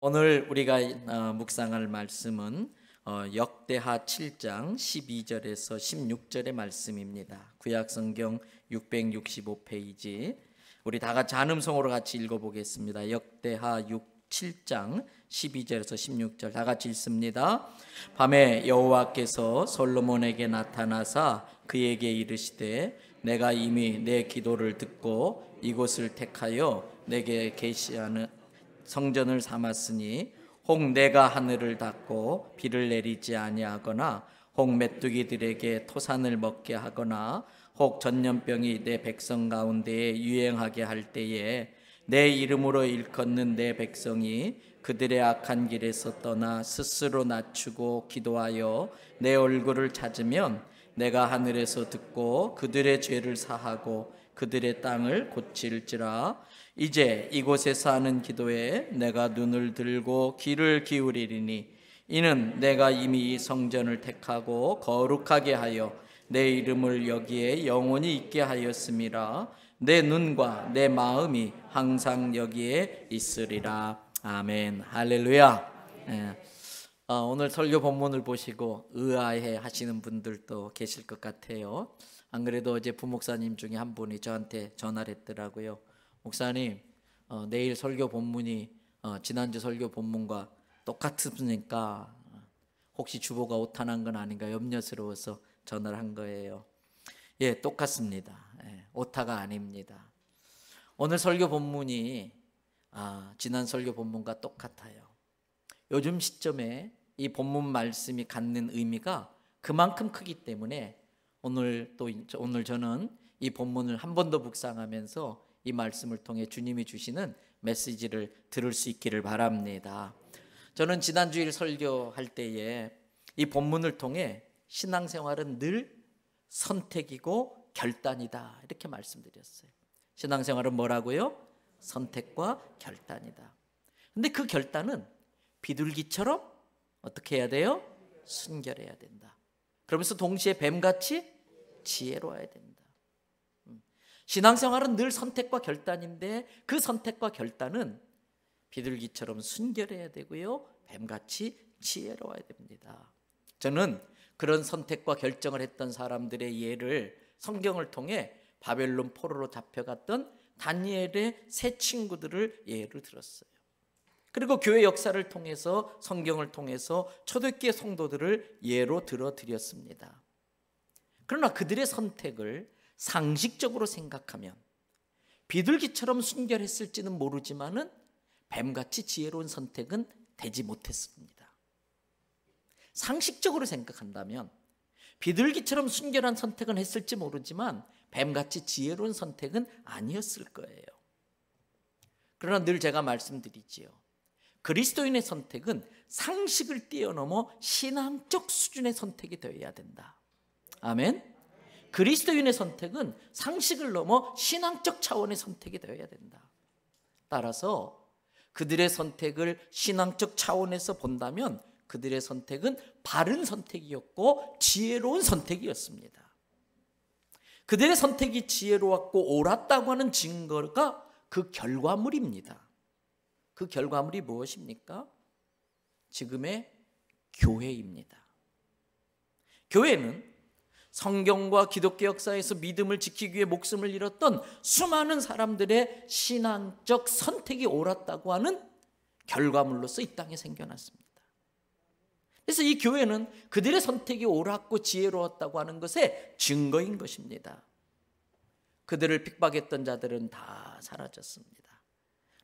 오늘 우리가 묵상할 말씀은 역대하 7장 12절에서 16절의 말씀입니다. 구약성경 665페이지 우리 다 같이 한음성으로 같이 읽어보겠습니다. 역대하 7장 12절에서 16절 다 같이 읽습니다. 밤에 여호와께서 솔로몬에게 나타나사 그에게 이르시되 내가 이미 내 기도를 듣고 이곳을 택하여 내게 계시하는 성전을 삼았으니 혹 내가 하늘을 닫고 비를 내리지 아니하거나 혹 메뚜기들에게 토산을 먹게 하거나 혹 전염병이 내 백성 가운데에 유행하게 할 때에 내 이름으로 일컫는 내 백성이 그들의 악한 길에서 떠나 스스로 낮추고 기도하여 내 얼굴을 찾으면 내가 하늘에서 듣고 그들의 죄를 사하고 그들의 땅을 고칠지라. 이제 이곳에서 하는 기도에 내가 눈을 들고 귀를 기울이리니 이는 내가 이미 이 성전을 택하고 거룩하게 하여 내 이름을 여기에 영원히 있게 하였음이라. 내 눈과 내 마음이 항상 여기에 있으리라. 아멘. 할렐루야. 오늘 설교 본문을 보시고 의아해 하시는 분들도 계실 것 같아요. 안 그래도 어제 부목사님 중에 한 분이 저한테 전화를 했더라고요. 목사님, 내일 설교 본문이 지난주 설교 본문과 똑같으니까 혹시 주보가 오타난 건 아닌가 염려스러워서 전화를 한 거예요. 예, 똑같습니다. 예, 오타가 아닙니다. 오늘 설교 본문이 지난 설교 본문과 똑같아요. 요즘 시점에 이 본문 말씀이 갖는 의미가 그만큼 크기 때문에 오늘 저는 이 본문을 한 번 더 묵상하면서 이 말씀을 통해 주님이 주시는 메시지를 들을 수 있기를 바랍니다. 저는 지난주일 설교할 때에 이 본문을 통해 신앙생활은 늘 선택이고 결단이다 이렇게 말씀드렸어요. 신앙생활은 뭐라고요? 선택과 결단이다. 근데 그 결단은 비둘기처럼 어떻게 해야 돼요? 순결해야 된다. 그러면서 동시에 뱀같이 지혜로워야 된다. 신앙생활은 늘 선택과 결단인데 그 선택과 결단은 비둘기처럼 순결해야 되고요, 뱀같이 지혜로워야 됩니다. 저는 그런 선택과 결정을 했던 사람들의 예를 성경을 통해 바벨론 포로로 잡혀갔던 다니엘의 세 친구들을 예로 들었어요. 그리고 교회 역사를 통해서 성경을 통해서 초대교회 성도들을 예로 들어드렸습니다. 그러나 그들의 선택을 상식적으로 생각하면 비둘기처럼 순결했을지는 모르지만은 뱀같이 지혜로운 선택은 되지 못했습니다. 상식적으로 생각한다면 비둘기처럼 순결한 선택은 했을지 모르지만 뱀같이 지혜로운 선택은 아니었을 거예요. 그러나 늘 제가 말씀드리지요. 그리스도인의 선택은 상식을 뛰어넘어 신앙적 수준의 선택이 되어야 된다. 아멘. 그리스도인의 선택은 상식을 넘어 신앙적 차원의 선택이 되어야 된다. 따라서 그들의 선택을 신앙적 차원에서 본다면 그들의 선택은 바른 선택이었고 지혜로운 선택이었습니다. 그들의 선택이 지혜로웠고 옳았다고 하는 증거가 그 결과물입니다. 그 결과물이 무엇입니까? 지금의 교회입니다. 교회는 성경과 기독교 역사에서 믿음을 지키기 위해 목숨을 잃었던 수많은 사람들의 신앙적 선택이 옳았다고 하는 결과물로서 이 땅에 생겨났습니다. 그래서 이 교회는 그들의 선택이 옳았고 지혜로웠다고 하는 것의 증거인 것입니다. 그들을 픽박했던 자들은 다 사라졌습니다.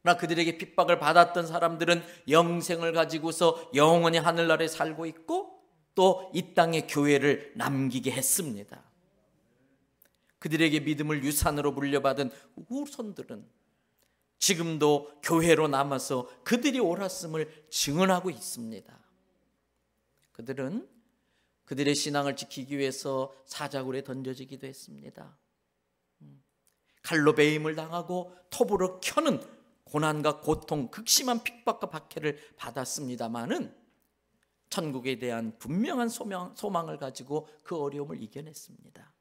그러나 그들에게 핍박을 받았던 사람들은 영생을 가지고서 영원히 하늘나라에 살고 있고 또 이 땅에 교회를 남기게 했습니다. 그들에게 믿음을 유산으로 물려받은 후손들은 지금도 교회로 남아서 그들이 옳았음을 증언하고 있습니다. 그들은 그들의 신앙을 지키기 위해서 사자굴에 던져지기도 했습니다. 칼로 베임을 당하고 톱으로 켜는 고난과 고통, 극심한 핍박과 박해를 받았습니다마는 천국에 대한 분명한 소망을 가지고 그 어려움을 이겨냈습니다.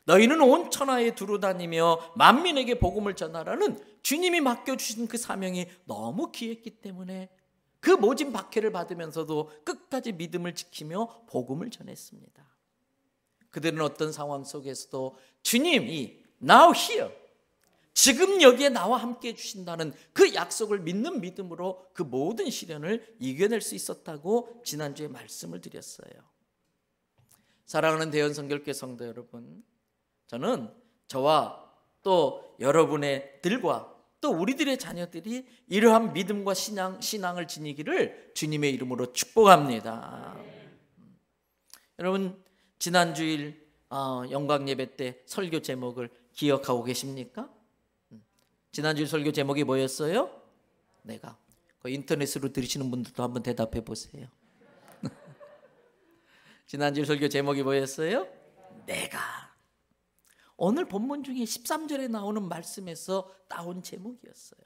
너희는 온 천하에 두루다니며 만민에게 복음을 전하라는 주님이 맡겨주신 그 사명이 너무 귀했기 때문에 그 모진 박해를 받으면서도 끝까지 믿음을 지키며 복음을 전했습니다. 그들은 어떤 상황 속에서도 주님이 now here, 지금 여기에 나와 함께 해주신다는 그 약속을 믿는 믿음으로 그 모든 시련을 이겨낼 수 있었다고 지난주에 말씀을 드렸어요. 사랑하는 대연성결교회 성도 여러분, 저는 저와 또 여러분의 들과 또 우리들의 자녀들이 이러한 믿음과 신앙을 지니기를 주님의 이름으로 축복합니다. 여러분, 지난 주일 영광 예배 때 설교 제목을 기억하고 계십니까? 지난 주일 설교 제목이 뭐였어요? 내가. 인터넷으로 들으시는 분들도 한번 대답해 보세요. 지난 주일 설교 제목이 뭐였어요? 내가. 오늘 본문 중에 13절에 나오는 말씀에서 따온 제목이었어요.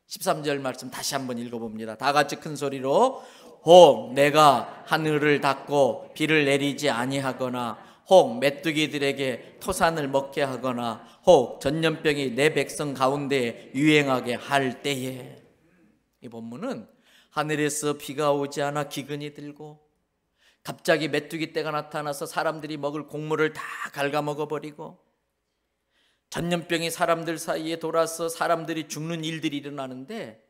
13절 말씀 다시 한번 읽어봅니다. 다 같이 큰 소리로, 혹 내가 하늘을 닫고 비를 내리지 아니하거나, 혹 메뚜기들에게 토산을 먹게 하거나, 혹 전염병이 내 백성 가운데 유행하게 할 때에. 이 본문은 하늘에서 비가 오지 않아 기근이 들고, 갑자기 메뚜기 떼가 나타나서 사람들이 먹을 곡물을 다 갉아먹어버리고, 전염병이 사람들 사이에 돌아서 사람들이 죽는 일들이 일어나는데,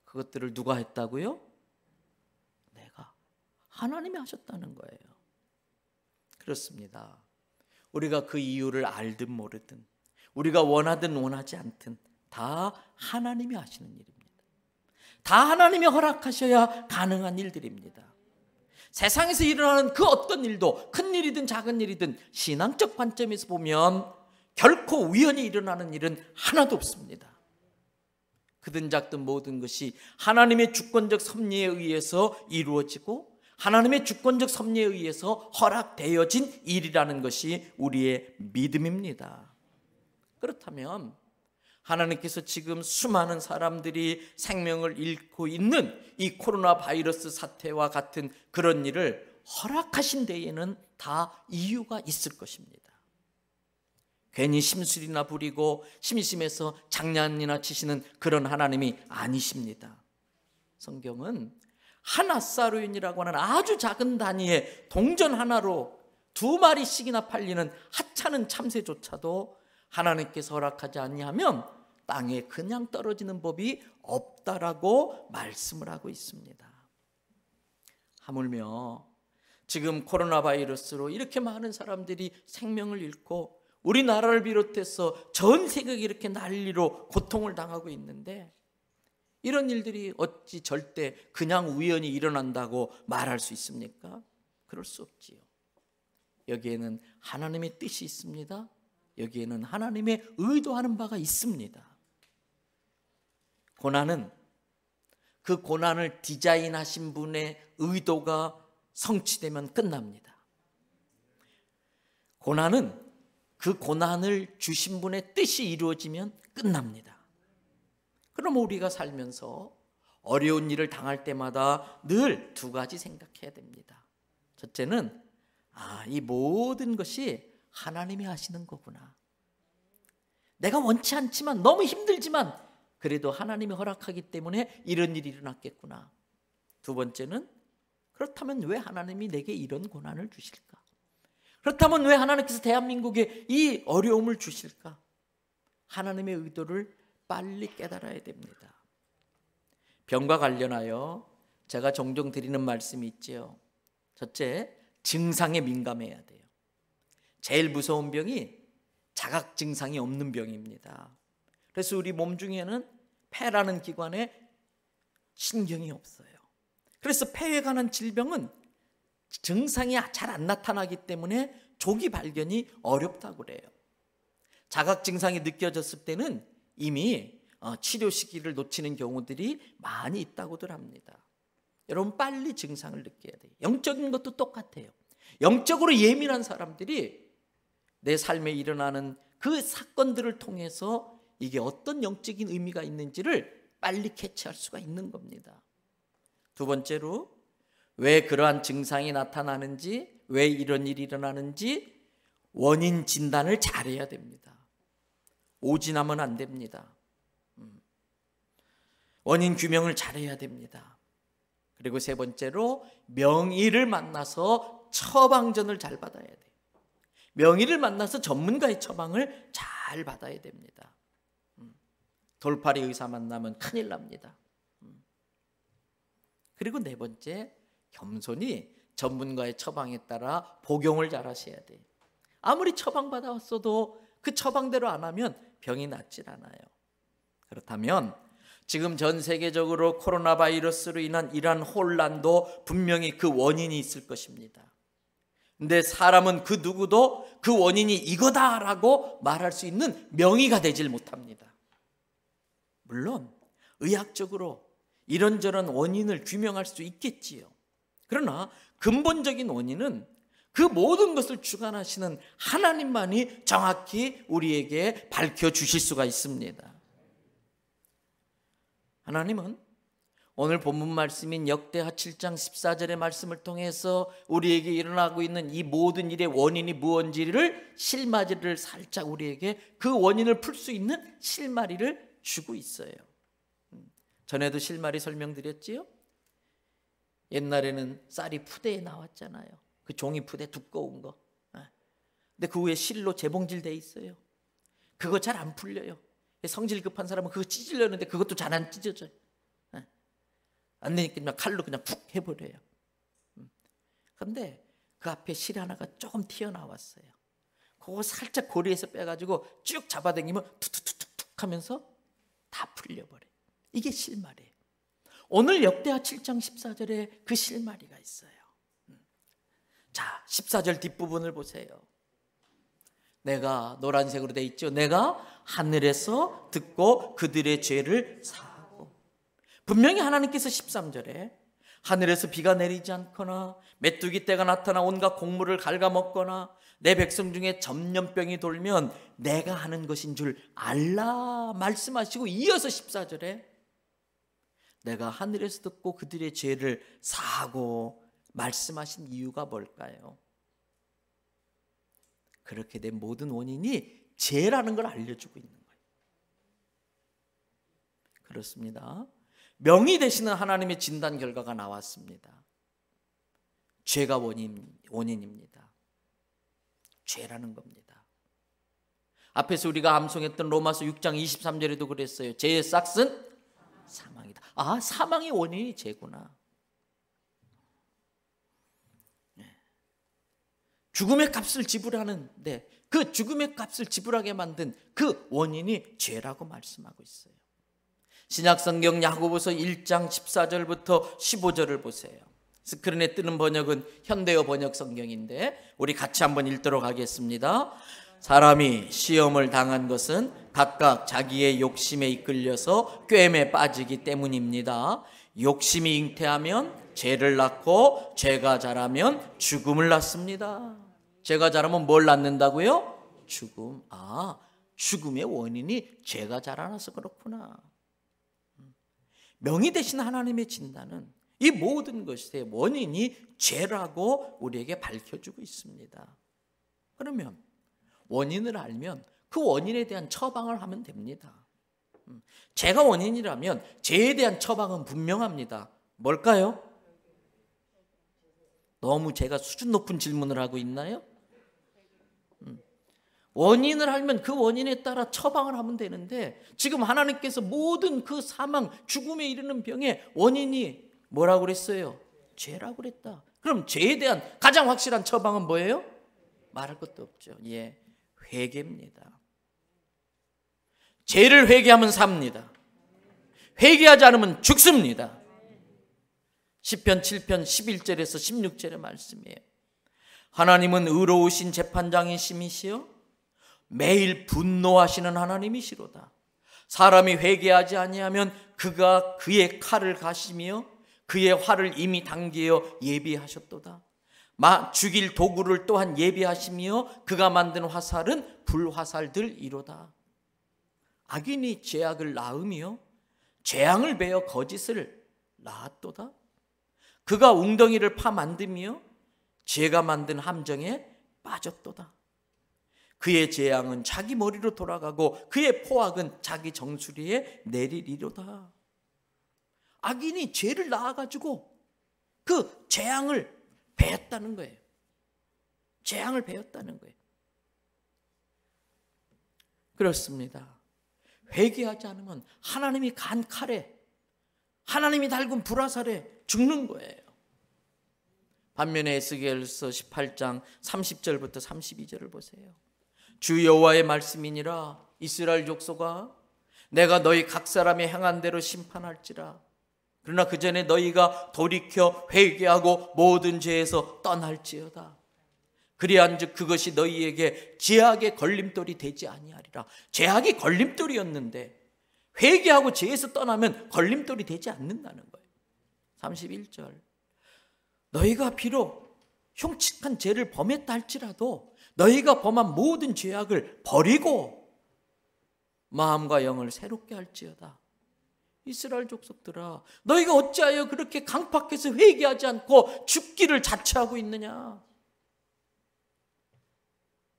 그것들을 누가 했다고요? 내가. 하나님이 하셨다는 거예요. 그렇습니다. 우리가 그 이유를 알든 모르든, 우리가 원하든 원하지 않든 다 하나님이 하시는 일입니다. 다 하나님이 허락하셔야 가능한 일들입니다. 세상에서 일어나는 그 어떤 일도, 큰 일이든 작은 일이든 신앙적 관점에서 보면 결코 우연히 일어나는 일은 하나도 없습니다. 크든 작든 모든 것이 하나님의 주권적 섭리에 의해서 이루어지고, 하나님의 주권적 섭리에 의해서 허락되어진 일이라는 것이 우리의 믿음입니다. 그렇다면 하나님께서 지금 수많은 사람들이 생명을 잃고 있는 이 코로나 바이러스 사태와 같은 그런 일을 허락하신 데에는 다 이유가 있을 것입니다. 괜히 심술이나 부리고 심심해서 장난이나 치시는 그런 하나님이 아니십니다. 성경은 하나사로인이라고 하는 아주 작은 단위의 동전 하나로 2마리씩이나 팔리는 하찮은 참새조차도 하나님께서 허락하지 아니하면 땅에 그냥 떨어지는 법이 없다라고 말씀을 하고 있습니다. 하물며 지금 코로나 바이러스로 이렇게 많은 사람들이 생명을 잃고 우리나라를 비롯해서 전 세계가 이렇게 난리로 고통을 당하고 있는데, 이런 일들이 어찌 절대 그냥 우연히 일어난다고 말할 수 있습니까? 그럴 수 없지요. 여기에는 하나님의 뜻이 있습니다. 여기에는 하나님의 의도하는 바가 있습니다. 고난은 그 고난을 디자인하신 분의 의도가 성취되면 끝납니다. 고난은 그 고난을 주신 분의 뜻이 이루어지면 끝납니다. 그럼 우리가 살면서 어려운 일을 당할 때마다 늘 2가지 생각해야 됩니다. 첫째는 이 모든 것이 하나님이 하시는 거구나. 내가 원치 않지만, 너무 힘들지만 그래도 하나님이 허락하기 때문에 이런 일이 일어났겠구나. 2번째는 그렇다면 왜 하나님이 내게 이런 고난을 주실까? 그렇다면 왜 하나님께서 대한민국에 이 어려움을 주실까? 하나님의 의도를 빨리 깨달아야 됩니다. 병과 관련하여 제가 종종 드리는 말씀이 있죠. 첫째, 증상에 민감해야 돼요. 제일 무서운 병이 자각 증상이 없는 병입니다. 그래서 우리 몸 중에는 폐라는 기관에 신경이 없어요. 그래서 폐에 관한 질병은 증상이 잘 안 나타나기 때문에 조기 발견이 어렵다고 그래요. 자각 증상이 느껴졌을 때는 이미 치료 시기를 놓치는 경우들이 많이 있다고들 합니다. 여러분, 빨리 증상을 느껴야 돼요. 영적인 것도 똑같아요. 영적으로 예민한 사람들이 내 삶에 일어나는 그 사건들을 통해서 이게 어떤 영적인 의미가 있는지를 빨리 캐치할 수가 있는 겁니다. 2번째로, 왜 그러한 증상이 나타나는지, 왜 이런 일이 일어나는지 원인 진단을 잘해야 됩니다. 오진하면 안 됩니다. 원인 규명을 잘해야 됩니다. 그리고 세 번째로 명의를 만나서 처방전을 잘 받아야 돼요. 명의를 만나서 전문가의 처방을 잘 받아야 됩니다. 돌팔이 의사 만나면 큰일 납니다. 그리고 네 번째, 겸손히 전문가의 처방에 따라 복용을 잘 하셔야 돼요. 아무리 처방받았어도 그 처방대로 안 하면 병이 낫질 않아요. 그렇다면 지금 전 세계적으로 코로나 바이러스로 인한 이러한 혼란도 분명히 그 원인이 있을 것입니다. 근데 사람은 그 누구도 그 원인이 이거다라고 말할 수 있는 명의가 되질 못합니다. 물론 의학적으로 이런저런 원인을 규명할 수 있겠지요. 그러나 근본적인 원인은 그 모든 것을 주관하시는 하나님만이 정확히 우리에게 밝혀주실 수가 있습니다. 하나님은 오늘 본문 말씀인 역대하 7장 14절의 말씀을 통해서 우리에게 일어나고 있는 이 모든 일의 원인이 무엇인지를 실마리를 살짝 우리에게 그 원인을 풀 수 있는 실마리를 주고 있어요. 전에도 실마리 설명드렸지요? 옛날에는 쌀이 푸대에 나왔잖아요. 그 종이 푸대 두꺼운 거. 근데 그 위에 실로 재봉질 돼 있어요. 그거 잘 안 풀려요. 성질 급한 사람은 그거 찢으려는데 그것도 잘 안 찢어져요. 안 되니까 그냥 칼로 그냥 푹 해버려요. 그런데 그 앞에 실 하나가 조금 튀어나왔어요. 그거 살짝 고리에서 빼가지고 쭉 잡아당기면 툭툭툭툭 하면서 다 풀려버려요. 이게 실마리예요. 오늘 역대하 7장 14절에 그 실마리가 있어요. 자, 14절 뒷부분을 보세요. 내가 노란색으로 돼 있죠. 내가 하늘에서 듣고 그들의 죄를 사하고. 분명히 하나님께서 13절에 하늘에서 비가 내리지 않거나 메뚜기 떼가 나타나 온갖 곡물을 갉아먹거나 내 백성 중에 전염병이 돌면 내가 하는 것인 줄 알라 말씀하시고, 이어서 14절에 내가 하늘에서 듣고 그들의 죄를 사하고 말씀하신 이유가 뭘까요? 그렇게 된 모든 원인이 죄라는 걸 알려주고 있는 거예요. 그렇습니다. 명의 되시는 하나님의 진단 결과가 나왔습니다. 죄가 원인입니다. 죄라는 겁니다. 앞에서 우리가 암송했던 로마서 6장 23절에도 그랬어요. 죄의 싹은 사망이다. 아, 사망의 원인이 죄구나. 죽음의 값을 지불하는데 그 죽음의 값을 지불하게 만든 그 원인이 죄라고 말씀하고 있어요. 신약성경 야고보서 1장 14절부터 15절을 보세요. 스크린에 뜨는 번역은 현대어 번역 성경인데 우리 같이 한번 읽도록 하겠습니다. 사람이 시험을 당한 것은 각각 자기의 욕심에 이끌려서 꿰매 빠지기 때문입니다. 욕심이 잉태하면 죄를 낳고 죄가 자라면 죽음을 낳습니다. 죄가 자라면 뭘 낳는다고요? 죽음. 아, 죽음의 원인이 죄가 자라나서 그렇구나. 명의 되신 하나님의 진단은 이 모든 것의 원인이 죄라고 우리에게 밝혀주고 있습니다. 그러면 원인을 알면 그 원인에 대한 처방을 하면 됩니다. 죄가 원인이라면 죄에 대한 처방은 분명합니다. 뭘까요? 너무 제가 수준 높은 질문을 하고 있나요? 원인을 알면 그 원인에 따라 처방을 하면 되는데 지금 하나님께서 모든 그 사망, 죽음에 이르는 병의 원인이 뭐라고 그랬어요? 죄라고 그랬다. 그럼 죄에 대한 가장 확실한 처방은 뭐예요? 말할 것도 없죠. 예, 회개입니다. 죄를 회개하면 삽니다. 회개하지 않으면 죽습니다. 시편 7편 11절에서 16절의 말씀이에요. 하나님은 의로우신 재판장이심이시여 매일 분노하시는 하나님이시로다. 사람이 회개하지 아니하면 그가 그의 칼을 가시며 그의 활을 이미 당기어 예비하셨도다. 죽일 도구를 또한 예비하시며 그가 만든 화살은 불화살들이로다. 악인이 죄악을 낳으며 재앙을 베어 거짓을 낳았도다. 그가 웅덩이를 파 만들며 죄가 만든 함정에 빠졌도다. 그의 재앙은 자기 머리로 돌아가고 그의 포악은 자기 정수리에 내리리로다. 악인이 죄를 낳아가지고 그 재앙을 배웠다는 거예요. 재앙을 배웠다는 거예요. 그렇습니다. 회개하지 않으면 하나님이 간 칼에, 하나님이 달군 불화살에 죽는 거예요. 반면에 에스겔서 18장 30절부터 32절을 보세요. 주 여호와의 말씀이니라 이스라엘 족속아, 내가 너희 각 사람이 행한 대로 심판할지라. 그러나 그 전에 너희가 돌이켜 회개하고 모든 죄에서 떠날지어다. 그리한즉 그것이 너희에게 죄악의 걸림돌이 되지 아니하리라. 죄악이 걸림돌이었는데 회개하고 죄에서 떠나면 걸림돌이 되지 않는다는 거예요. 31절, 너희가 비록 흉측한 죄를 범했다 할지라도 너희가 범한 모든 죄악을 버리고 마음과 영을 새롭게 할지어다. 이스라엘 족속들아, 너희가 어찌하여 그렇게 강팍해서 회개하지 않고 죽기를 자처하고 있느냐.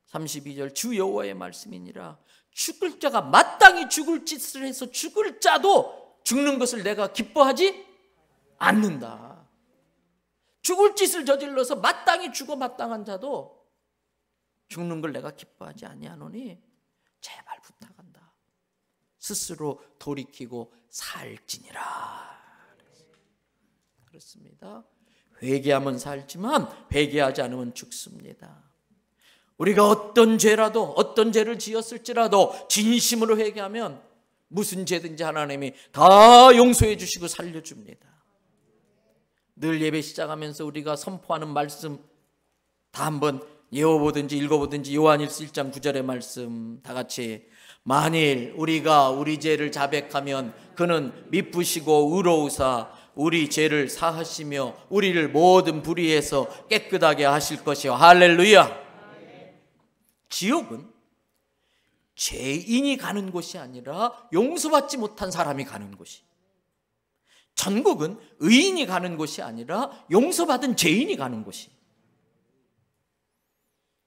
32절, 주 여호와의 말씀이니라 죽을 자가 마땅히 죽을 짓을 해서 죽을 자도 죽는 것을 내가 기뻐하지 않는다. 죽을 짓을 저질러서 마땅히 죽어 마땅한 자도 죽는 걸 내가 기뻐하지 아니하노니 제발 부탁한다. 스스로 돌이키고 살지니라. 그렇습니다. 회개하면 살지만 회개하지 않으면 죽습니다. 우리가 어떤 죄라도, 어떤 죄를 지었을지라도 진심으로 회개하면 무슨 죄든지 하나님이 다 용서해 주시고 살려줍니다. 늘 예배 시작하면서 우리가 선포하는 말씀 다 한번 외워보든지 읽어보든지 요한일서 1장 9절의 말씀 다 같이, 만일 우리가 우리 죄를 자백하면 그는 미쁘시고 의로우사 우리 죄를 사하시며 우리를 모든 불의에서 깨끗하게 하실 것이요. 할렐루야. 지옥은 죄인이 가는 곳이 아니라 용서받지 못한 사람이 가는 곳이, 천국은 의인이 가는 곳이 아니라 용서받은 죄인이 가는 곳이.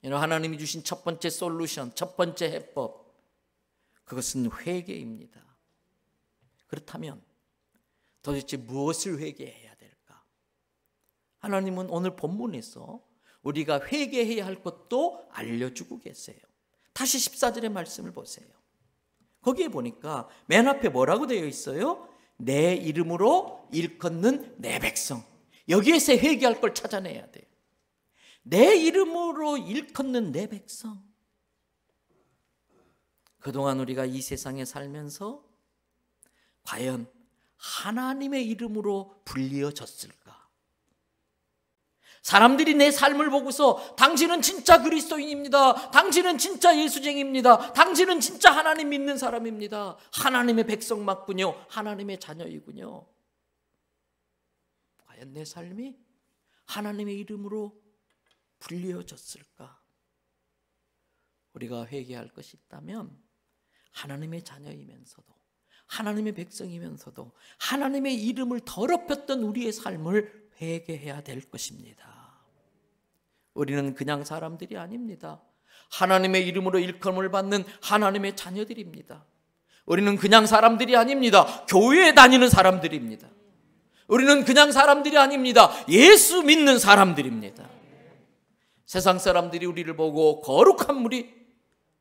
하나님이 주신 첫 번째 솔루션, 첫 번째 해법, 그것은 회개입니다. 그렇다면 도대체 무엇을 회개해야 될까? 하나님은 오늘 본문에서 우리가 회개해야 할 것도 알려주고 계세요. 다시 14절의 말씀을 보세요. 거기에 보니까 맨 앞에 뭐라고 되어 있어요? 내 이름으로 일컫는 내 백성. 여기에서 회개할 걸 찾아내야 돼요. 내 이름으로 일컫는 내 백성. 그동안 우리가 이 세상에 살면서 과연 하나님의 이름으로 불리어졌을까? 사람들이 내 삶을 보고서 당신은 진짜 그리스도인입니다, 당신은 진짜 예수쟁입니다, 당신은 진짜 하나님 믿는 사람입니다, 하나님의 백성 맞군요, 하나님의 자녀이군요. 과연 내 삶이 하나님의 이름으로 불리어졌을까? 우리가 회개할 것이 있다면 하나님의 자녀이면서도 하나님의 백성이면서도 하나님의 이름을 더럽혔던 우리의 삶을 회개해야 될 것입니다. 우리는 그냥 사람들이 아닙니다. 하나님의 이름으로 일컬음을 받는 하나님의 자녀들입니다. 우리는 그냥 사람들이 아닙니다. 교회에 다니는 사람들입니다. 우리는 그냥 사람들이 아닙니다. 예수 믿는 사람들입니다. 세상 사람들이 우리를 보고 거룩한 무리,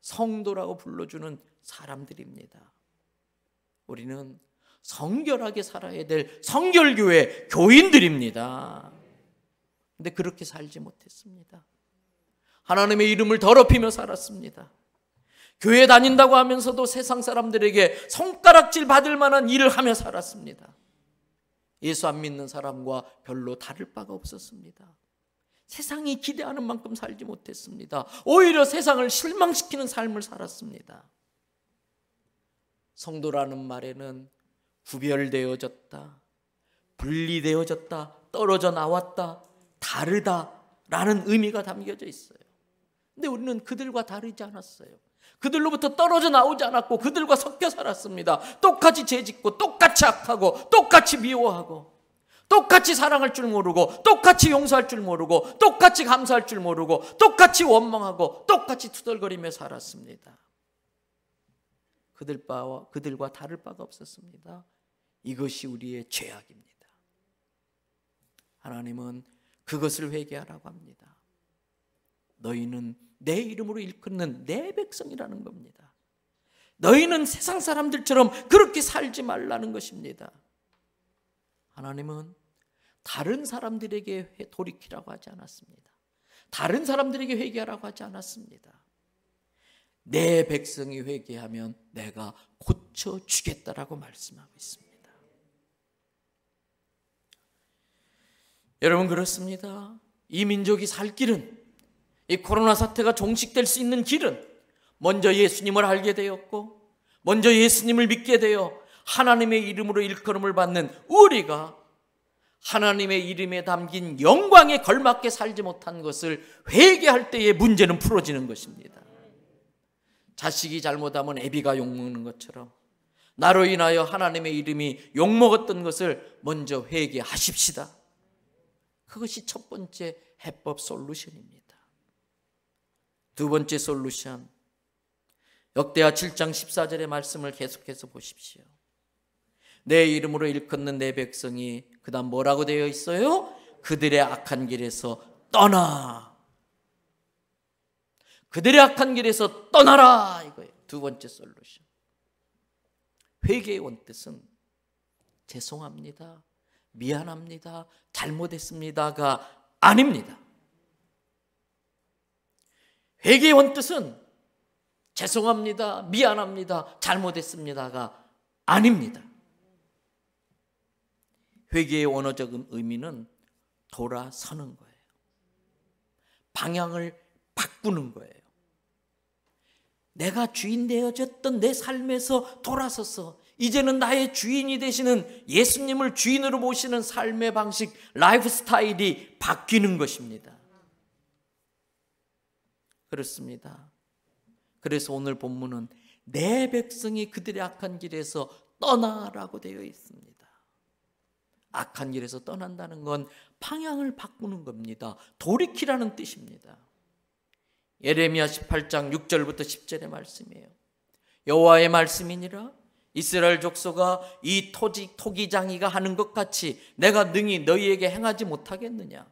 성도라고 불러주는 사람들입니다. 우리는 성결하게 살아야 될 성결교회 교인들입니다. 근데 그렇게 살지 못했습니다. 하나님의 이름을 더럽히며 살았습니다. 교회 다닌다고 하면서도 세상 사람들에게 손가락질 받을 만한 일을 하며 살았습니다. 예수 안 믿는 사람과 별로 다를 바가 없었습니다. 세상이 기대하는 만큼 살지 못했습니다. 오히려 세상을 실망시키는 삶을 살았습니다. 성도라는 말에는 구별되어졌다, 분리되어졌다, 떨어져 나왔다, 다르다라는 의미가 담겨져 있어요. 근데 우리는 그들과 다르지 않았어요. 그들로부터 떨어져 나오지 않았고 그들과 섞여 살았습니다. 똑같이 죄짓고 똑같이 악하고 똑같이 미워하고 똑같이 사랑할 줄 모르고 똑같이 용서할 줄 모르고 똑같이 감사할 줄 모르고 똑같이 원망하고 똑같이 투덜거리며 살았습니다. 그들과 다를 바가 없었습니다. 이것이 우리의 죄악입니다. 하나님은 그것을 회개하라고 합니다. 너희는 내 이름으로 일컫는 내 백성이라는 겁니다. 너희는 세상 사람들처럼 그렇게 살지 말라는 것입니다. 하나님은 다른 사람들에게 돌이키라고 하지 않았습니다. 다른 사람들에게 회개하라고 하지 않았습니다. 내 백성이 회개하면 내가 고쳐주겠다라고 말씀하고 있습니다. 여러분, 그렇습니다. 이 민족이 살 길은, 이 코로나 사태가 종식될 수 있는 길은 먼저 예수님을 알게 되었고, 먼저 예수님을 믿게 되어 하나님의 이름으로 일컬음을 받는 우리가 하나님의 이름에 담긴 영광에 걸맞게 살지 못한 것을 회개할 때의 문제는 풀어지는 것입니다. 자식이 잘못하면 애비가 욕먹는 것처럼 나로 인하여 하나님의 이름이 욕먹었던 것을 먼저 회개하십시다. 그것이 첫 번째 해법 솔루션입니다. 두 번째 솔루션, 역대하 7장 14절의 말씀을 계속해서 보십시오. 내 이름으로 일컫는 내 백성이 그 다음 뭐라고 되어 있어요? 그들의 악한 길에서 떠나. 그들의 악한 길에서 떠나라, 이거예요. 두 번째 솔루션. 회개의 원뜻은 죄송합니다, 미안합니다, 잘못했습니다가 아닙니다. 회개의 원뜻은 죄송합니다, 미안합니다, 잘못했습니다가 아닙니다. 회개의 원어적 의미는 돌아서는 거예요. 방향을 바꾸는 거예요. 내가 주인 되어졌던 내 삶에서 돌아서서 이제는 나의 주인이 되시는 예수님을 주인으로 모시는 삶의 방식, 라이프 스타일이 바뀌는 것입니다. 그렇습니다. 그래서 오늘 본문은 내 백성이 그들의 악한 길에서 떠나라고 되어 있습니다. 악한 길에서 떠난다는 건 방향을 바꾸는 겁니다. 돌이키라는 뜻입니다. 예레미야 18장 6절부터 10절의 말씀이에요. 여호와의 말씀이니라, 이스라엘 족속아, 이 토기장이가 하는 것 같이 내가 능히 너희에게 행하지 못하겠느냐.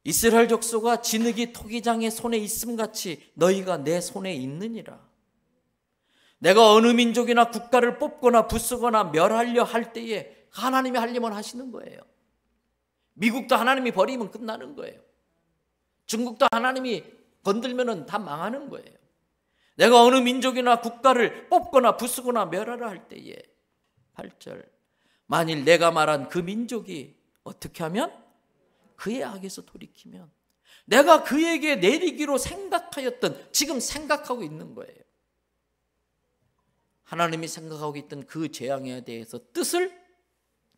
이스라엘 족속아, 진흙이 토기장의 손에 있음 같이 너희가 내 손에 있느니라. 내가 어느 민족이나 국가를 뽑거나 부수거나 멸하려 할 때에 하나님이 하려면 하시는 거예요. 미국도 하나님이 버리면 끝나는 거예요. 중국도 하나님이 건들면 다 망하는 거예요. 내가 어느 민족이나 국가를 뽑거나 부수거나 멸하려 할 때에 8절, 만일 내가 말한 그 민족이 어떻게 하면? 그의 악에서 돌이키면 내가 그에게 내리기로 생각하였던, 지금 생각하고 있는 거예요. 하나님이 생각하고 있던 그 재앙에 대해서 뜻을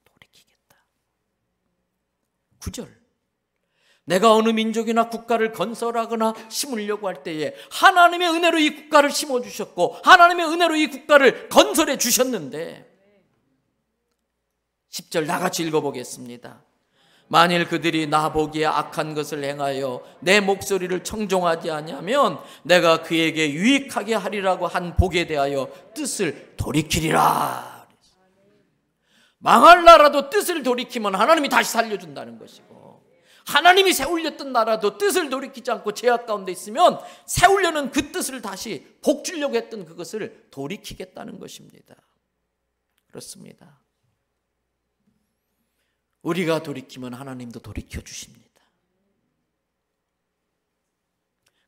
돌이키겠다. 9절, 내가 어느 민족이나 국가를 건설하거나 심으려고 할 때에 하나님의 은혜로 이 국가를 심어주셨고 하나님의 은혜로 이 국가를 건설해 주셨는데, 10절 나같이 읽어보겠습니다. 만일 그들이 나보기에 악한 것을 행하여 내 목소리를 청종하지 아니하면 내가 그에게 유익하게 하리라고 한 복에 대하여 뜻을 돌이키리라. 망할 나라도 뜻을 돌이키면 하나님이 다시 살려준다는 것이고, 하나님이 세우렸던 나라도 뜻을 돌이키지 않고 죄악 가운데 있으면 세우려는 그 뜻을 다시 복 주려고 했던 그것을 돌이키겠다는 것입니다. 그렇습니다. 우리가 돌이키면 하나님도 돌이켜 주십니다.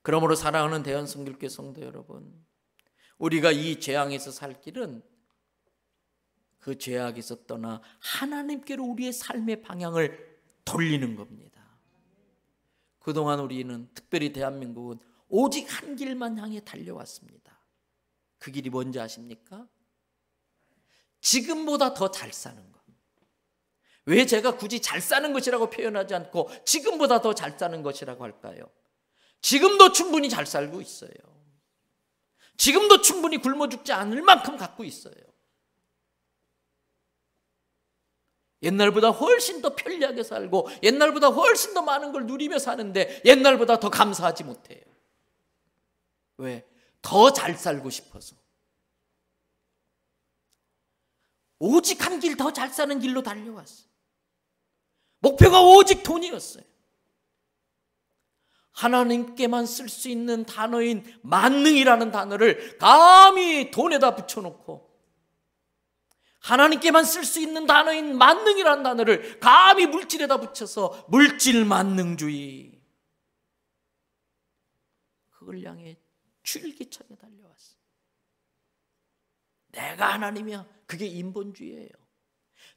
그러므로 사랑하는 대한성결교회 성도 여러분, 우리가 이 재앙에서 살 길은 그 죄악에서 떠나 하나님께로 우리의 삶의 방향을 돌리는 겁니다. 그동안 우리는, 특별히 대한민국은 오직 한 길만 향해 달려왔습니다. 그 길이 뭔지 아십니까? 지금보다 더 잘 사는 것. 왜 제가 굳이 잘 사는 것이라고 표현하지 않고 지금보다 더 잘 사는 것이라고 할까요? 지금도 충분히 잘 살고 있어요. 지금도 충분히 굶어 죽지 않을 만큼 갖고 있어요. 옛날보다 훨씬 더 편리하게 살고 옛날보다 훨씬 더 많은 걸 누리며 사는데 옛날보다 더 감사하지 못해요. 왜? 더 잘 살고 싶어서. 오직 한 길, 더 잘 사는 길로 달려왔어. 목표가 오직 돈이었어요. 하나님께만 쓸 수 있는 단어인 만능이라는 단어를 감히 돈에다 붙여놓고, 하나님께만 쓸 수 있는 단어인 만능이라는 단어를 감히 물질에다 붙여서 물질 만능주의, 그걸 향해 줄기차게 달려왔어요. 내가 하나님이야. 그게 인본주의예요.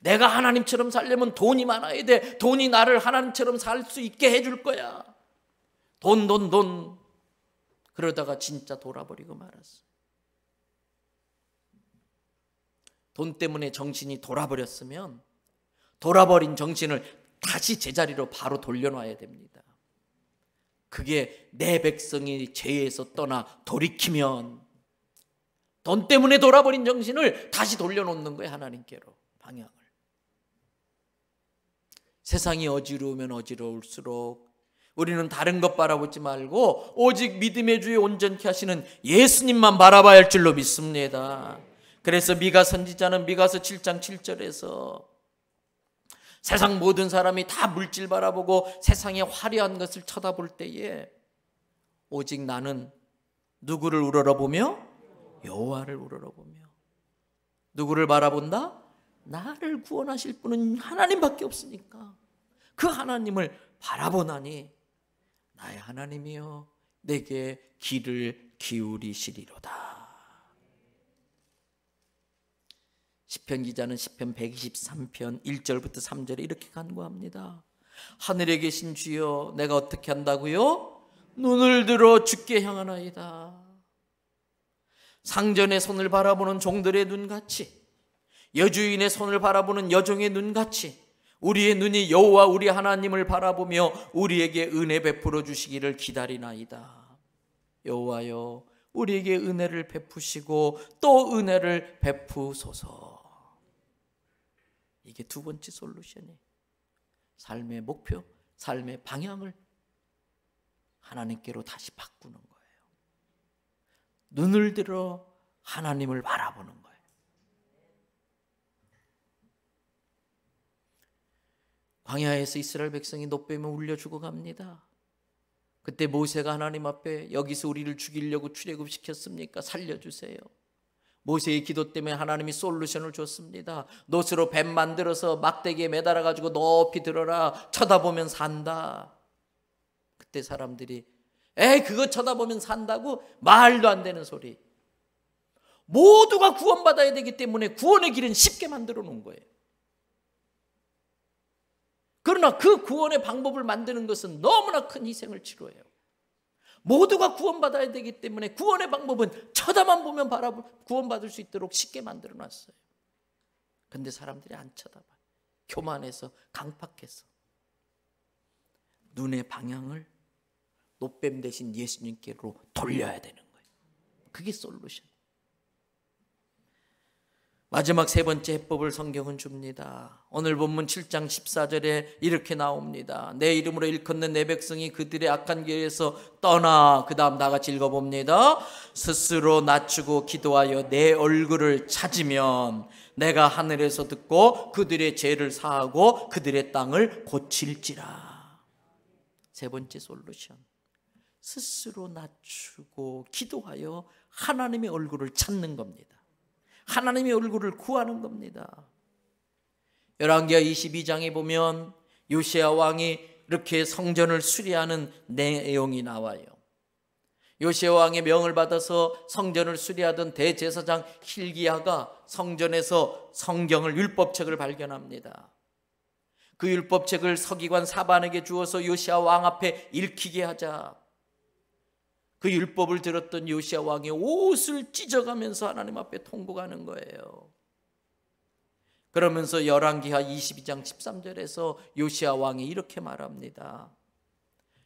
내가 하나님처럼 살려면 돈이 많아야 돼. 돈이 나를 하나님처럼 살 수 있게 해줄 거야. 돈. 그러다가 진짜 돌아버리고 말았어요. 돈 때문에 정신이 돌아버렸으면 돌아버린 정신을 다시 제자리로 바로 돌려놔야 됩니다. 그게 내 백성이 죄에서 떠나 돌이키면, 돈 때문에 돌아버린 정신을 다시 돌려놓는 거예요. 하나님께로 방향을. 세상이 어지러우면 어지러울수록 우리는 다른 것 바라보지 말고 오직 믿음의 주에 온전케 하시는 예수님만 바라봐야 할 줄로 믿습니다. 그래서 미가 선지자는 미가서 7장 7절에서 세상 모든 사람이 다 물질 바라보고 세상의 화려한 것을 쳐다볼 때에 오직 나는 누구를 우러러보며? 여호와를 우러러보며. 누구를 바라본다? 나를 구원하실 분은 하나님밖에 없으니까 그 하나님을 바라보나니 나의 하나님이여 내게 귀를 기울이시리로다. 시편 기자는 시편 123편 1절부터 3절에 이렇게 간구합니다. 하늘에 계신 주여 내가 어떻게 한다고요? 눈을 들어 주께 향하나이다. 상전의 손을 바라보는 종들의 눈같이, 여주인의 손을 바라보는 여종의 눈같이 우리의 눈이 여호와 우리 하나님을 바라보며 우리에게 은혜 베풀어 주시기를 기다리나이다. 여호와여 우리에게 은혜를 베푸시고 또 은혜를 베푸소서. 이게 두 번째 솔루션이에요. 삶의 목표, 삶의 방향을 하나님께로 다시 바꾸는 거예요. 눈을 들어 하나님을 바라보는 거예요. 광야에서 이스라엘 백성이 노뱀에 울려 죽어갑니다. 그때 모세가 하나님 앞에 여기서 우리를 죽이려고 출애굽시켰습니까? 살려주세요. 모세의 기도 때문에 하나님이 솔루션을 줬습니다. 놋으로 뱀 만들어서 막대기에 매달아가지고 높이 들어라. 쳐다보면 산다. 그때 사람들이 에이 그거 쳐다보면 산다고? 말도 안 되는 소리. 모두가 구원받아야 되기 때문에 구원의 길은 쉽게 만들어 놓은 거예요. 그러나 그 구원의 방법을 만드는 것은 너무나 큰 희생을 치러요. 모두가 구원받아야 되기 때문에 구원의 방법은 쳐다만 보면 구원받을 수 있도록 쉽게 만들어 놨어요. 그런데 사람들이 안 쳐다봐요. 교만해서 강팍해서. 눈의 방향을 노뱀 대신 예수님께로 돌려야 되는 거예요. 그게 솔루션. 마지막 세 번째 해법을 성경은 줍니다. 오늘 본문 7장 14절에 이렇게 나옵니다. 내 이름으로 일컫는 내 백성이 그들의 악한 길에서 떠나, 그 다음 나같이 읽어봅니다. 스스로 낮추고 기도하여 내 얼굴을 찾으면 내가 하늘에서 듣고 그들의 죄를 사하고 그들의 땅을 고칠지라. 세 번째 솔루션. 스스로 낮추고 기도하여 하나님의 얼굴을 찾는 겁니다. 하나님의 얼굴을 구하는 겁니다. 열왕기하 22장에 보면 요시야 왕이 이렇게 성전을 수리하는 내용이 나와요. 요시야 왕의 명을 받아서 성전을 수리하던 대제사장 hil기야가 성전에서 성경을 율법책을 발견합니다. 그 율법책을 서기관 사반에게 주어서 요시야 왕 앞에 읽히게 하자. 그 율법을 들었던 요시야 왕이 옷을 찢어가면서 하나님 앞에 통곡하는 거예요. 그러면서 열왕기하 22장 13절에서 요시야 왕이 이렇게 말합니다.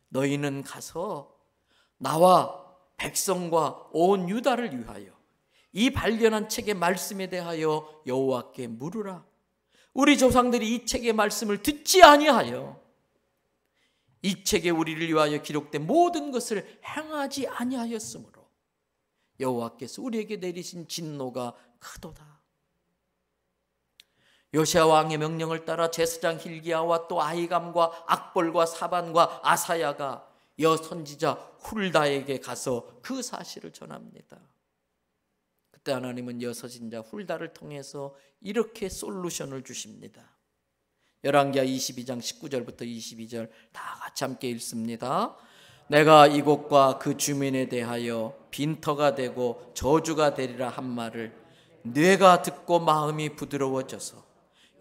너희는 가서 나와 백성과 온 유다를 위하여 이 발견한 책의 말씀에 대하여 여호와께 물으라. 우리 조상들이 이 책의 말씀을 듣지 아니하여 이 책에 우리를 위하여 기록된 모든 것을 행하지 아니하였으므로 여호와께서 우리에게 내리신 진노가 크도다. 요시야 왕의 명령을 따라 제사장 hil기야와 또 아히감과 악볼과 사반과 아사야가 여선지자 훌다에게 가서 그 사실을 전합니다. 그때 하나님은 여선지자 훌다를 통해서 이렇게 솔루션을 주십니다. 열왕기하 22장 19절부터 22절 다 같이 함께 읽습니다. 내가 이곳과 그 주민에 대하여 빈터가 되고 저주가 되리라 한 말을 뇌가 듣고 마음이 부드러워져서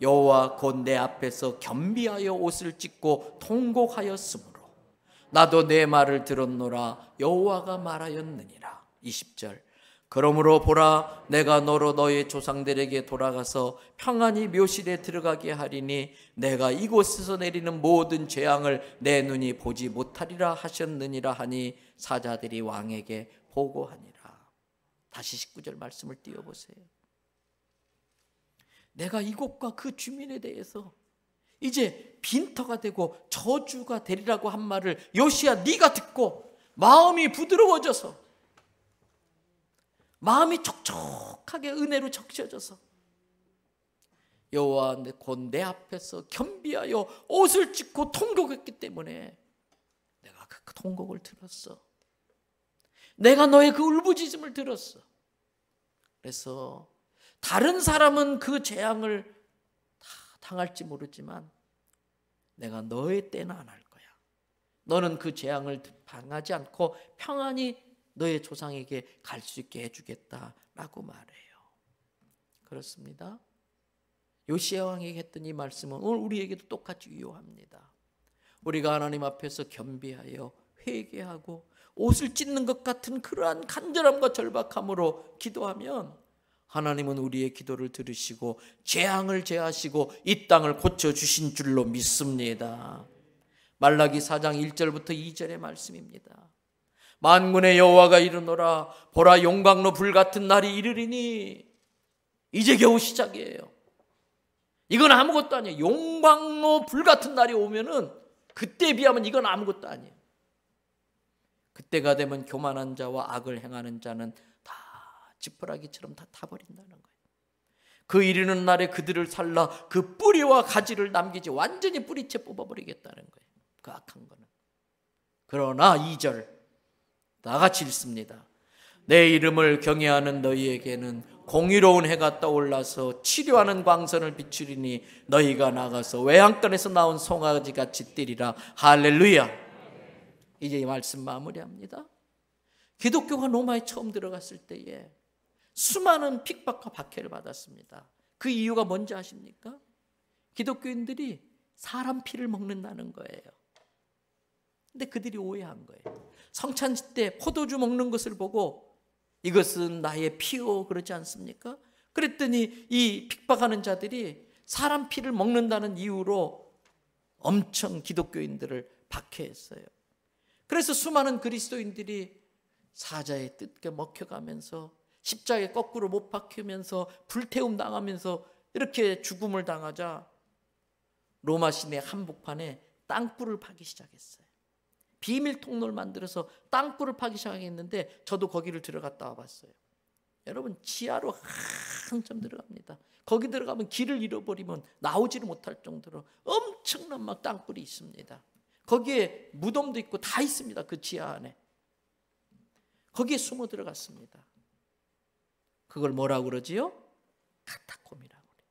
여호와 곧 내 앞에서 겸비하여 옷을 찢고 통곡하였으므로 나도 내 말을 들었노라. 여호와가 말하였느니라. 20절 그러므로 보라, 내가 너로 너의 조상들에게 돌아가서 평안히 묘실에 들어가게 하리니 내가 이곳에서 내리는 모든 재앙을 내 눈이 보지 못하리라 하셨느니라 하니 사자들이 왕에게 보고하니라. 다시 19절 말씀을 띄워보세요. 내가 이곳과 그 주민에 대해서 이제 빈터가 되고 저주가 되리라고 한 말을 요시야 네가 듣고 마음이 부드러워져서, 마음이 촉촉하게 은혜로 적셔져서 여호와 곧 내 앞에서 겸비하여 옷을 찢고 통곡했기 때문에 내가 그 통곡을 들었어. 내가 너의 그 울부짖음을 들었어. 그래서 다른 사람은 그 재앙을 다 당할지 모르지만 내가 너의 때는 안 할 거야. 너는 그 재앙을 당하지 않고 평안히 너의 조상에게 갈 수 있게 해주겠다라고 말해요. 그렇습니다. 요시야 왕에게 했던 이 말씀은 오늘 우리에게도 똑같이 유효합니다. 우리가 하나님 앞에서 겸비하여 회개하고 옷을 찢는 것 같은 그러한 간절함과 절박함으로 기도하면 하나님은 우리의 기도를 들으시고 재앙을 제하시고 이 땅을 고쳐주신 줄로 믿습니다. 말라기 4장 1절부터 2절의 말씀입니다. 만군의 여호와가 이르노라, 보라 용광로 불같은 날이 이르리니. 이제 겨우 시작이에요. 이건 아무것도 아니에요. 용광로 불같은 날이 오면은 그때에 비하면 이건 아무것도 아니에요. 그때가 되면 교만한 자와 악을 행하는 자는 다 지푸라기처럼 다 타버린다는 거예요. 그 이르는 날에 그들을 살라 그 뿌리와 가지를 남기지 완전히 뿌리채 뽑아버리겠다는 거예요. 그 악한 거는. 그러나 2절 다 같이 읽습니다. 내 이름을 경외하는 너희에게는 공의로운 해가 떠올라서 치료하는 광선을 비추리니 너희가 나가서 외양간에서 나온 송아지같이 뛰리라. 할렐루야. 이제 이 말씀 마무리합니다. 기독교가 로마에 처음 들어갔을 때에 수많은 핍박과 박해를 받았습니다. 그 이유가 뭔지 아십니까? 기독교인들이 사람 피를 먹는다는 거예요. 근데 그들이 오해한 거예요. 성찬식 때 포도주 먹는 것을 보고 이것은 나의 피요 그러지 않습니까? 그랬더니 이 핍박하는 자들이 사람 피를 먹는다는 이유로 엄청 기독교인들을 박해했어요. 그래서 수많은 그리스도인들이 사자의 뜻에 먹혀가면서 십자가에 거꾸로 못 박히면서 불태움 당하면서 이렇게 죽음을 당하자 로마 시내 한복판에 땅굴을 파기 시작했어요. 비밀 통로를 만들어서 땅굴을 파기 시작했는데 저도 거기를 들어갔다 와봤어요. 여러분 지하로 한참 들어갑니다. 거기 들어가면 길을 잃어버리면 나오지를 못할 정도로 엄청난 막 땅굴이 있습니다. 거기에 무덤도 있고 다 있습니다. 그 지하 안에. 거기에 숨어 들어갔습니다. 그걸 뭐라고 그러지요? 카타콤이라고 그래요.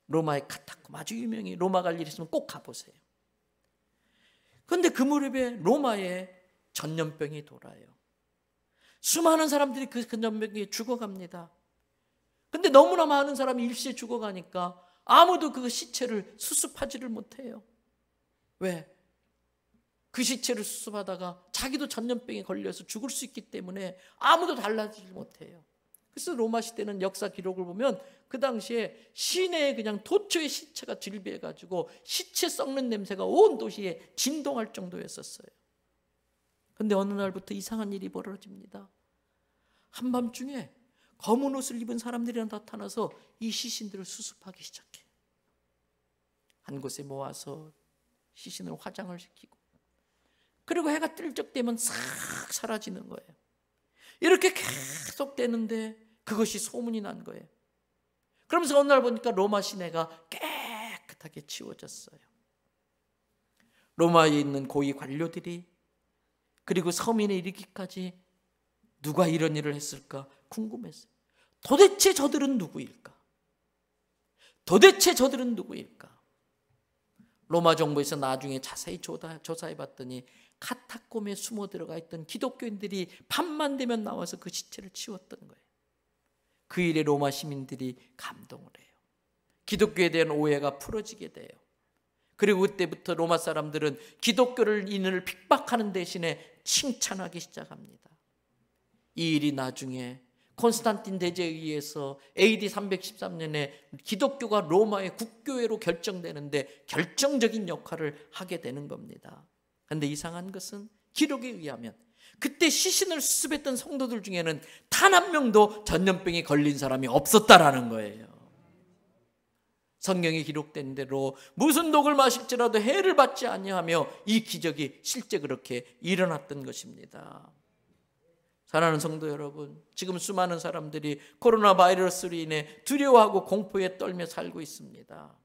로마의 카타콤 아주 유명해요. 로마 갈 일 있으면 꼭 가보세요. 그런데 그 무렵에 로마에 전염병이 돌아요. 수많은 사람들이 그 전염병에 죽어갑니다. 근데 너무나 많은 사람이 일시에 죽어가니까 아무도 그 시체를 수습하지를 못해요. 왜? 그 시체를 수습하다가 자기도 전염병에 걸려서 죽을 수 있기 때문에 아무도 달라지지 못해요. 그래서 로마 시대는 역사 기록을 보면 그 당시에 시내에 그냥 도처의 시체가 질비해가지고 시체 썩는 냄새가 온 도시에 진동할 정도였었어요. 그런데 어느 날부터 이상한 일이 벌어집니다. 한밤중에 검은 옷을 입은 사람들이 나타나서 이 시신들을 수습하기 시작해요. 한 곳에 모아서 시신을 화장을 시키고 그리고 해가 뜰 적 되면 싹 사라지는 거예요. 이렇게 계속 되는데 그것이 소문이 난 거예요. 그러면서 어느 날 보니까 로마 시내가 깨끗하게 치워졌어요. 로마에 있는 고위 관료들이, 그리고 서민에 이르기까지 누가 이런 일을 했을까 궁금했어요. 도대체 저들은 누구일까? 도대체 저들은 누구일까? 로마 정부에서 나중에 자세히 조사해 봤더니 카타콤에 숨어 들어가 있던 기독교인들이 밤만 되면 나와서 그 시체를 치웠던 거예요. 그 일에 로마 시민들이 감동을 해요. 기독교에 대한 오해가 풀어지게 돼요. 그리고 그때부터 로마 사람들은 기독교인을 핍박하는 대신에 칭찬하기 시작합니다. 이 일이 나중에 콘스탄틴 대제에 의해서 AD 313년에 기독교가 로마의 국교회로 결정되는데 결정적인 역할을 하게 되는 겁니다. 그런데 이상한 것은 기록에 의하면 그때 시신을 수습했던 성도들 중에는 단 한 명도 전염병에 걸린 사람이 없었다라는 거예요. 성경에 기록된 대로 무슨 독을 마실지라도 해를 받지 아니하며 이 기적이 실제 그렇게 일어났던 것입니다. 사랑하는 성도 여러분, 지금 수많은 사람들이 코로나 바이러스로 인해 두려워하고 공포에 떨며 살고 있습니다.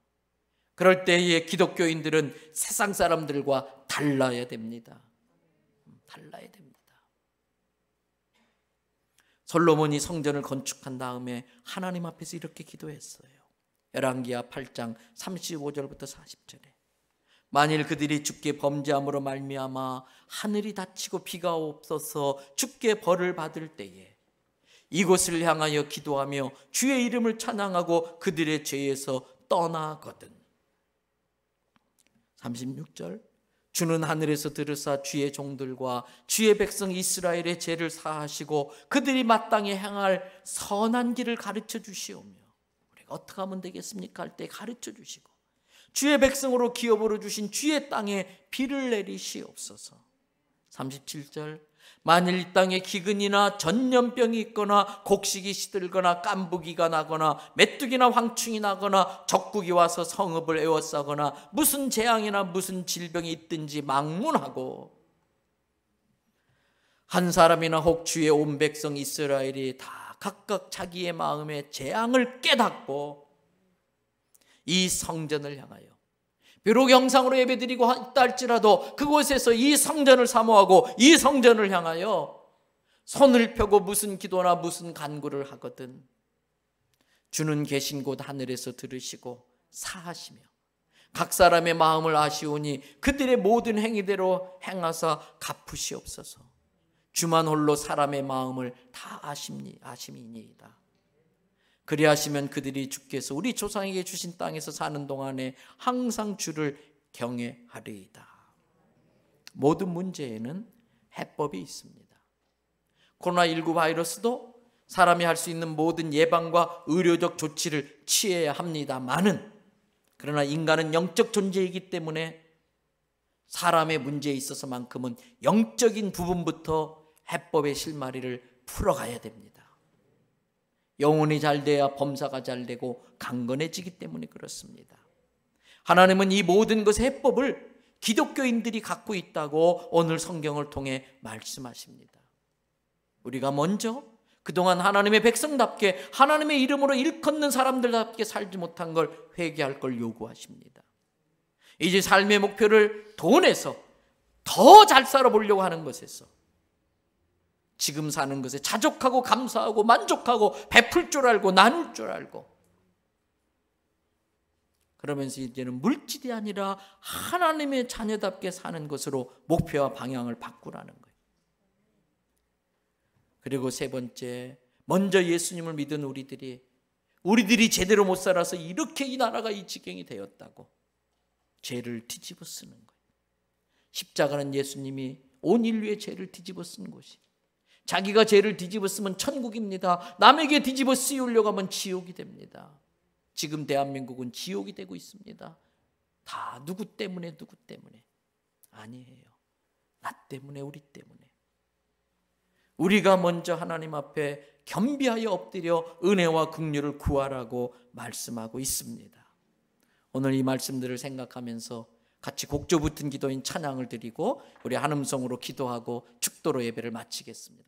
그럴 때에 기독교인들은 세상 사람들과 달라야 됩니다. 달라야 됩니다. 솔로몬이 성전을 건축한 다음에 하나님 앞에서 이렇게 기도했어요. 열왕기하 8장 35절부터 40절에 만일 그들이 주께 범죄함으로 말미암아 하늘이 닫히고 비가 없어서 주께 벌을 받을 때에 이곳을 향하여 기도하며 주의 이름을 찬양하고 그들의 죄에서 떠나거든. 36절 주는 하늘에서 들으사 주의 종들과 주의 백성 이스라엘의 죄를 사하시고 그들이 마땅히 행할 선한 길을 가르쳐 주시오며 우리가 어떻게 하면 되겠습니까 할 때 가르쳐 주시고 주의 백성으로 기업으로 주신 주의 땅에 비를 내리시옵소서. 37절 만일 이 땅에 기근이나 전염병이 있거나 곡식이 시들거나 깐부기가 나거나 메뚜기나 황충이 나거나 적국이 와서 성읍을 에워싸거나 무슨 재앙이나 무슨 질병이 있든지 막문하고 한 사람이나 혹 주의 온 백성 이스라엘이 다 각각 자기의 마음에 재앙을 깨닫고 이 성전을 향하여 비록 영상으로 예배드리고 있다 할지라도 그곳에서 이 성전을 사모하고 이 성전을 향하여 손을 펴고 무슨 기도나 무슨 간구를 하거든 주는 계신 곳 하늘에서 들으시고 사하시며 각 사람의 마음을 아시오니 그들의 모든 행위대로 행하사 갚으시옵소서. 주만 홀로 사람의 마음을 다 아심이니이다. 그리하시면 그들이 주께서 우리 조상에게 주신 땅에서 사는 동안에 항상 주를 경외하리이다. 모든 문제에는 해법이 있습니다. 코로나19 바이러스도 사람이 할 수 있는 모든 예방과 의료적 조치를 취해야 합니다마는 그러나 인간은 영적 존재이기 때문에 사람의 문제에 있어서만큼은 영적인 부분부터 해법의 실마리를 풀어가야 됩니다. 영혼이 잘 돼야 범사가 잘 되고 강건해지기 때문에 그렇습니다. 하나님은 이 모든 것의 해법을 기독교인들이 갖고 있다고 오늘 성경을 통해 말씀하십니다. 우리가 먼저 그동안 하나님의 백성답게 하나님의 이름으로 일컫는 사람들답게 살지 못한 걸 회개할 걸 요구하십니다. 이제 삶의 목표를 돈에서 더 잘 살아보려고 하는 것에서 지금 사는 것에 자족하고 감사하고 만족하고 베풀 줄 알고 나눌 줄 알고 그러면서 이제는 물질이 아니라 하나님의 자녀답게 사는 것으로 목표와 방향을 바꾸라는 거예요. 그리고 세 번째, 먼저 예수님을 믿은 우리들이 제대로 못 살아서 이렇게 이 나라가 이 지경이 되었다고 죄를 뒤집어 쓰는 거예요. 십자가는 예수님이 온 인류의 죄를 뒤집어 쓴 곳이 자기가 죄를 뒤집어 쓰면 천국입니다. 남에게 뒤집어 씌우려고 하면 지옥이 됩니다. 지금 대한민국은 지옥이 되고 있습니다. 다 누구 때문에 아니에요. 나 때문에 우리 때문에. 우리가 먼저 하나님 앞에 겸비하여 엎드려 은혜와 긍휼을 구하라고 말씀하고 있습니다. 오늘 이 말씀들을 생각하면서 같이 곡조 붙은 기도인 찬양을 드리고 우리 한음성으로 기도하고 축도로 예배를 마치겠습니다.